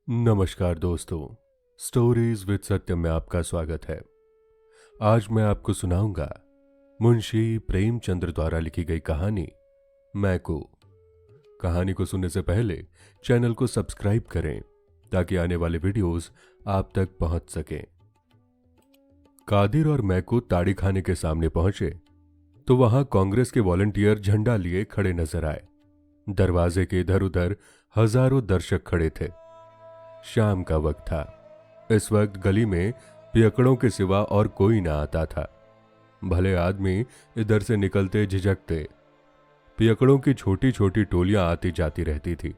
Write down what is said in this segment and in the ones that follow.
नमस्कार दोस्तों, stories with सत्यम में आपका स्वागत है। आज मैं आपको सुनाऊंगा मुंशी प्रेमचंद्र द्वारा लिखी गई कहानी मैकू। कहानी को सुनने से पहले चैनल को सब्सक्राइब करें ताकि आने वाले वीडियोस आप तक पहुंच सकें। कादिर और मैकू ताड़ी खाने के सामने पहुंचे तो वहां कांग्रेस के वॉलंटियर झंडा लिए खड़े नजर आए। दरवाजे के इधर उधर हजारों दर्शक खड़े थे। शाम का वक्त था। इस वक्त गली में पियकड़ों के सिवा और कोई ना आता था। भले आदमी इधर से निकलते झिझकते। पियकड़ों की छोटी छोटी टोलियां आती जाती रहती थी।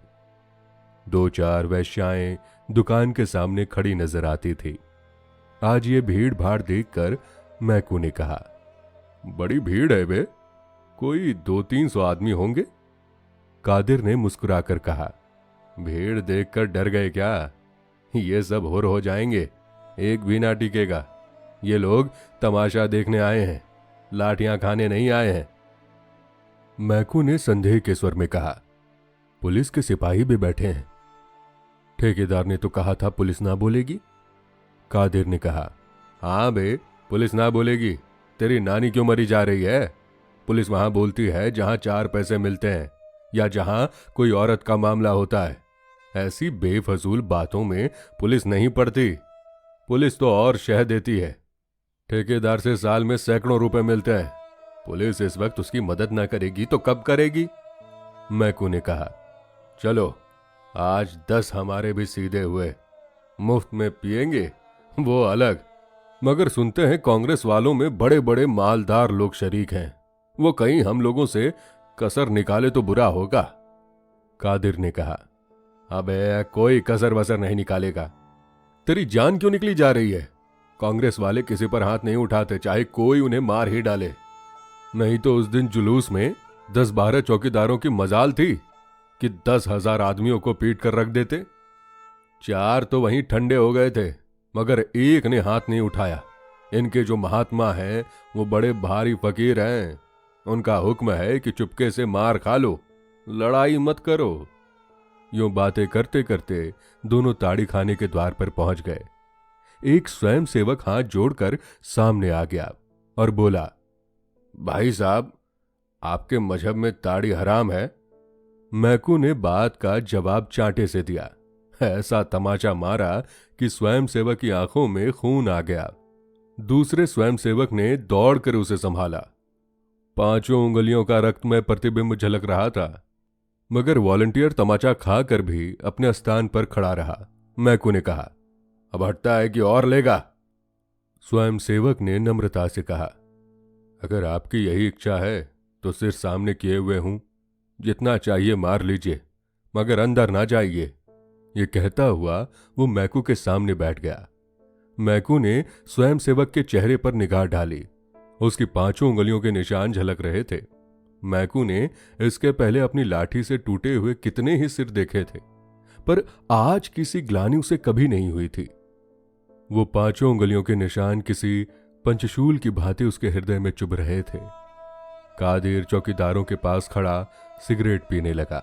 दो चार वैश्याएं दुकान के सामने खड़ी नजर आती थी। आज ये भीड़ भाड़ देखकर मैकू ने कहा, बड़ी भीड़ है बे, कोई 200-300 आदमी होंगे। कादिर ने मुस्कुराकर कहा, भीड़ देखकर डर गए क्या? ये सब हुर हो जाएंगे, एक भी ना टिकेगा। ये लोग तमाशा देखने आए हैं, लाठियां खाने नहीं आए हैं। मैकू ने संदेह के स्वर में कहा, पुलिस के सिपाही भी बैठे हैं। ठेकेदार ने तो कहा था पुलिस ना बोलेगी। कादिर ने कहा, हाँ बे, पुलिस ना बोलेगी। तेरी नानी क्यों मरी जा रही है? पुलिस वहां बोलती है जहां 4 पैसे मिलते हैं या जहां कोई औरत का मामला होता है। ऐसी बेफजूल बातों में पुलिस नहीं पड़ती। पुलिस तो और शह देती है। ठेकेदार से साल में सैकड़ों रुपए मिलते हैं। पुलिस इस वक्त उसकी मदद ना करेगी तो कब करेगी? मैकू ने कहा, चलो आज 10 हमारे भी सीधे हुए, मुफ्त में पिएंगे वो अलग। मगर सुनते हैं कांग्रेस वालों में बड़े बड़े मालदार लोग शरीक हैं। वो कहीं हम लोगों से कसर निकाले तो बुरा होगा। कादिर ने कहा, अबे कोई कसर वसर नहीं निकालेगा। तेरी जान क्यों निकली जा रही है? कांग्रेस वाले किसी पर हाथ नहीं उठाते, चाहे कोई उन्हें मार ही डाले। नहीं तो उस दिन जुलूस में 10-12 चौकीदारों की मजाल थी कि 10,000 आदमियों को पीट कर रख देते। 4 तो वहीं ठंडे हो गए थे, मगर एक ने हाथ नहीं उठाया। इनके जो महात्मा हैं वो बड़े भारी फकीर हैं। उनका हुक्म है कि चुपके से मार खा लो, लड़ाई मत करो। यूं बातें करते करते दोनों ताड़ी खाने के द्वार पर पहुंच गए। एक स्वयंसेवक हाथ जोड़कर सामने आ गया और बोला, भाई साहब, आपके मजहब में ताड़ी हराम है? मैकू ने बात का जवाब चांटे से दिया। ऐसा तमाचा मारा कि स्वयंसेवक की आंखों में खून आ गया। दूसरे स्वयंसेवक ने दौड़कर उसे संभाला। 5 उंगलियों का रक्तमय प्रतिबिंब झलक रहा था, मगर वॉलंटियर तमाचा खाकर भी अपने स्थान पर खड़ा रहा। मैकू ने कहा, अब हटता है कि और लेगा? स्वयंसेवक ने नम्रता से कहा, अगर आपकी यही इच्छा है तो सिर सामने किए हुए हूं, जितना चाहिए मार लीजिए, मगर अंदर ना जाइए। ये कहता हुआ वो मैकू के सामने बैठ गया। मैकू ने स्वयंसेवक के चेहरे पर निगाह डाली। उसकी 5 उंगलियों के निशान झलक रहे थे। मैकू ने इसके पहले अपनी लाठी से टूटे हुए कितने ही सिर देखे थे, पर आज किसी ग्लानि उसे कभी नहीं हुई थी। वो 5 उंगलियों के निशान किसी पंचशूल की भांति उसके हृदय में चुभ रहे थे। कादिर चौकीदारों के पास खड़ा सिगरेट पीने लगा।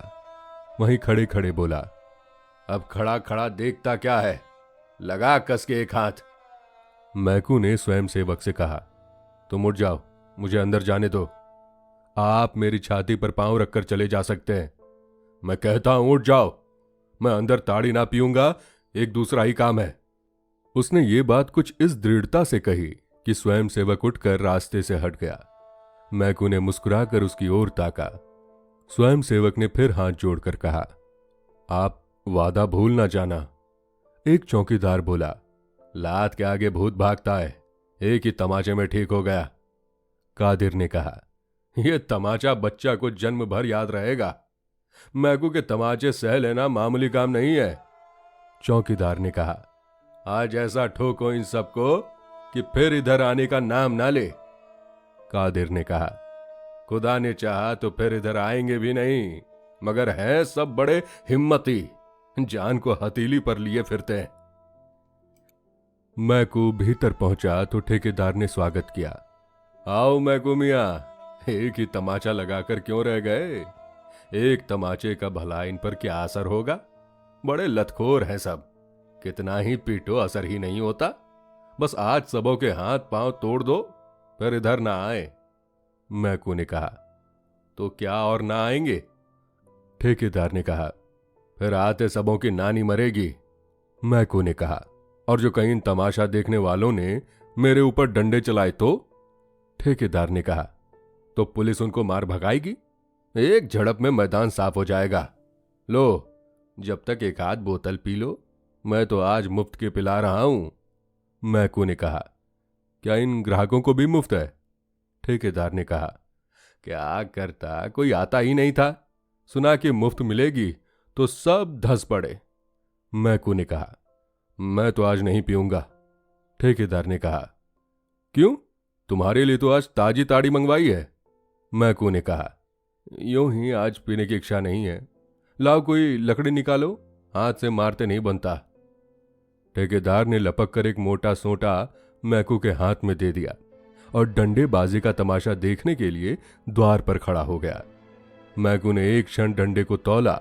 वहीं खड़े खड़े बोला, अब खड़ा खड़ा देखता क्या है, लगा कस के एक हाथ। मैकू ने स्वयंसेवक से कहा, तुम उठ जाओ, मुझे अंदर जाने दो। आप मेरी छाती पर पांव रखकर चले जा सकते हैं। मैं कहता हूं उठ जाओ। मैं अंदर ताड़ी ना पीऊंगा, एक दूसरा ही काम है। उसने ये बात कुछ इस दृढ़ता से कही कि स्वयंसेवक उठकर रास्ते से हट गया। मैकू ने मुस्कुराकर उसकी ओर ताका। स्वयंसेवक ने फिर हाथ जोड़कर कहा, आप वादा भूल ना जाना। एक चौकीदार बोला, लात के आगे भूत भागता है, एक ही तमाचे में ठीक हो गया। कादिर ने कहा, यह तमाचा बच्चा को जन्म भर याद रहेगा। मैकू के तमाचे सह लेना मामूली काम नहीं है। चौकीदार ने कहा, आज ऐसा ठोको इन सबको कि फिर इधर आने का नाम ना ले। कादिर ने कहा, खुदा ने चाहा तो फिर इधर आएंगे भी नहीं, मगर हैं सब बड़े हिम्मती, जान को हथेली पर लिए फिरते हैं। मैकू भीतर पहुंचा तो ठेकेदार ने स्वागत किया। आओ मैकू मियां, एक ही तमाचा लगाकर क्यों रह गए? एक तमाचे का भला इन पर क्या असर होगा? बड़े लतखोर हैं सब। कितना ही पीटो असर ही नहीं होता। बस आज सबों के हाथ पांव तोड़ दो, फिर इधर ना आए। मैकू ने कहा। तो क्या और ना आएंगे? ठेकेदार ने कहा। फिर आते सबों की नानी मरेगी। मैकू ने कहा। और जो कहीं तमाशा देखने वालों ने मेरे ऊपर डंडे चलाए तो? ठेकेदार ने कहा। तो पुलिस उनको मार भगाएगी, एक झड़प में मैदान साफ हो जाएगा। लो, जब तक एक आध बोतल पी लो, मैं तो आज मुफ्त के पिला रहा हूं। मैकू ने कहा। क्या इन ग्राहकों को भी मुफ्त है? ठेकेदार ने कहा। क्या करता, कोई आता ही नहीं था। सुना कि मुफ्त मिलेगी तो सब धंस पड़े। मैकू ने कहा। मैं तो आज नहीं पीऊंगा। ठेकेदार ने कहा। क्यों? तुम्हारे लिए तो आज ताजी ताड़ी मंगवाई है। मैकू ने कहा। यूं ही आज पीने की इच्छा नहीं है। लाओ कोई लकड़ी निकालो, हाथ से मारते नहीं बनता। ठेकेदार ने लपक कर एक मोटा सोंटा मैकू के हाथ में दे दिया और डंडेबाजी का तमाशा देखने के लिए द्वार पर खड़ा हो गया। मैकू ने एक क्षण डंडे को तौला,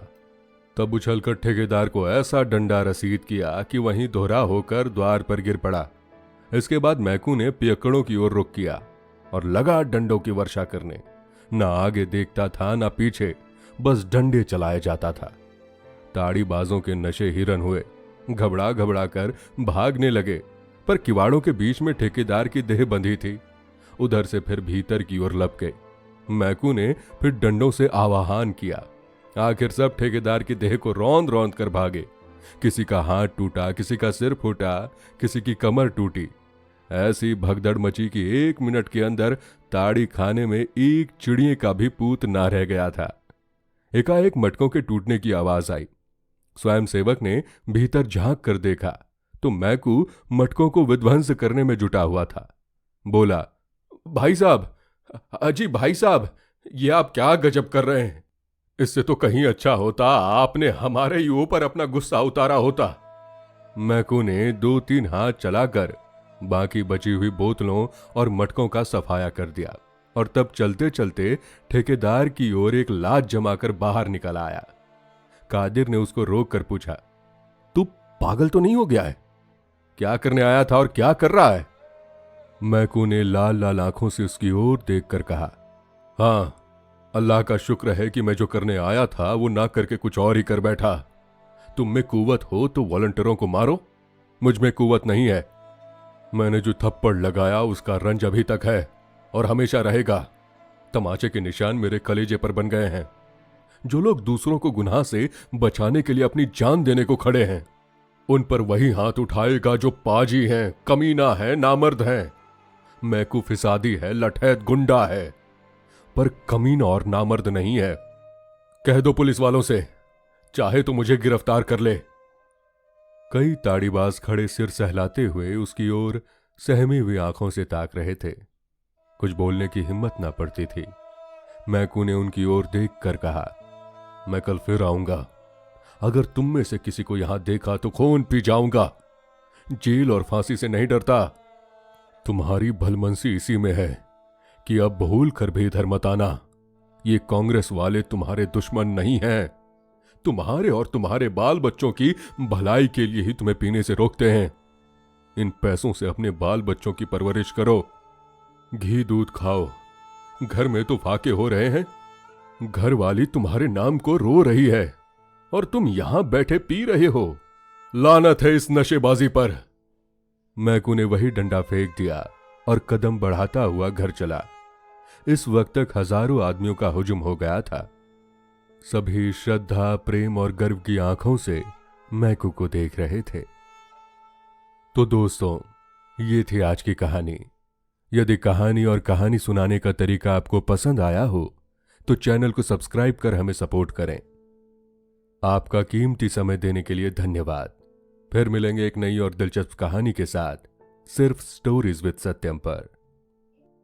तब उछलकर ठेकेदार को ऐसा डंडा रसीद किया कि वहीं दोहरा होकर द्वार पर गिर पड़ा। इसके बाद मैकू ने पियक्कड़ों की ओर रुख किया और लगा डंडों की वर्षा करने। ना आगे देखता था ना पीछे, बस डंडे चलाया जाता था। ताड़ीबाजों के नशे हिरन हुए, घबरा घबरा कर भागने लगे, पर किवाड़ों के बीच में ठेकेदार की देह बंधी थी। उधर से फिर भीतर की ओर लपके। मैकू ने फिर डंडों से आवाहन किया। आखिर सब ठेकेदार की देह को रौंद रौंद कर भागे। किसी का हाथ टूटा, किसी का सिर फूटा, किसी की कमर टूटी। ऐसी भगदड़ मची कि 1 मिनट के अंदर ताड़ी खाने में एक चिड़िए का भी पूत ना रह गया था। एकाएक मटकों के टूटने की आवाज आई। स्वयं सेवक ने भीतर झांक कर देखा तो मैकू मटकों को विध्वंस करने में जुटा हुआ था। बोला, भाई साहब, अजी भाई साहब, ये आप क्या गजब कर रहे हैं? इससे तो कहीं अच्छा होता आपने हमारे ही ऊपर अपना गुस्सा उतारा होता। मैकू ने 2-3 हाथ चलाकर बाकी बची हुई बोतलों और मटकों का सफाया कर दिया और तब चलते चलते ठेकेदार की ओर एक लात जमाकर बाहर निकल आया। कादिर ने उसको रोक कर पूछा, तू पागल तो नहीं हो गया है? क्या करने आया था और क्या कर रहा है? मैकू ने लाल लाल आंखों से उसकी ओर देखकर कहा, हाँ, अल्लाह का शुक्र है कि मैं जो करने आया था वो ना करके कुछ और ही कर बैठा। तुम में कुव्वत हो तो वॉलंटियरों को मारो, मुझ में कुव्वत नहीं है। मैंने जो थप्पड़ लगाया उसका रंज अभी तक है और हमेशा रहेगा। तमाचे के निशान मेरे कलेजे पर बन गए हैं। जो लोग दूसरों को गुनाह से बचाने के लिए अपनी जान देने को खड़े हैं, उन पर वही हाथ उठाएगा जो पाजी हैं, कमीना है, नामर्द हैं। मैकू फिसादी है, लठैत गुंडा है, पर कमीना और नामर्द नहीं है। कह दो पुलिस वालों से, चाहे तो मुझे गिरफ्तार कर ले। कई ताड़ीबाज खड़े सिर सहलाते हुए उसकी ओर सहमी हुई आंखों से ताक रहे थे। कुछ बोलने की हिम्मत ना पड़ती थी। मैकू ने उनकी ओर देखकर कहा, मैं कल फिर आऊंगा। अगर तुम में से किसी को यहां देखा तो खून पी जाऊंगा। जेल और फांसी से नहीं डरता। तुम्हारी भलमनसी इसी में है कि अब भूल कर भी इधर मत आना। ये कांग्रेस वाले तुम्हारे दुश्मन नहीं हैं। तुम्हारे और तुम्हारे बाल बच्चों की भलाई के लिए ही तुम्हें पीने से रोकते हैं। इन पैसों से अपने बाल बच्चों की परवरिश करो, घी दूध खाओ। घर में तो फाके हो रहे हैं। घर वाली तुम्हारे नाम को रो रही है और तुम यहां बैठे पी रहे हो। लानत है इस नशेबाजी पर। मैकू ने वही डंडा फेंक दिया और कदम बढ़ाता हुआ घर चला। इस वक्त तक हजारों आदमियों का हुजूम हो गया था। सभी श्रद्धा, प्रेम और गर्व की आंखों से मैकू को देख रहे थे। तो दोस्तों, ये थी आज की कहानी। यदि कहानी और कहानी सुनाने का तरीका आपको पसंद आया हो तो चैनल को सब्सक्राइब कर हमें सपोर्ट करें। आपका कीमती समय देने के लिए धन्यवाद। फिर मिलेंगे एक नई और दिलचस्प कहानी के साथ, सिर्फ स्टोरीज विद सत्यम पर।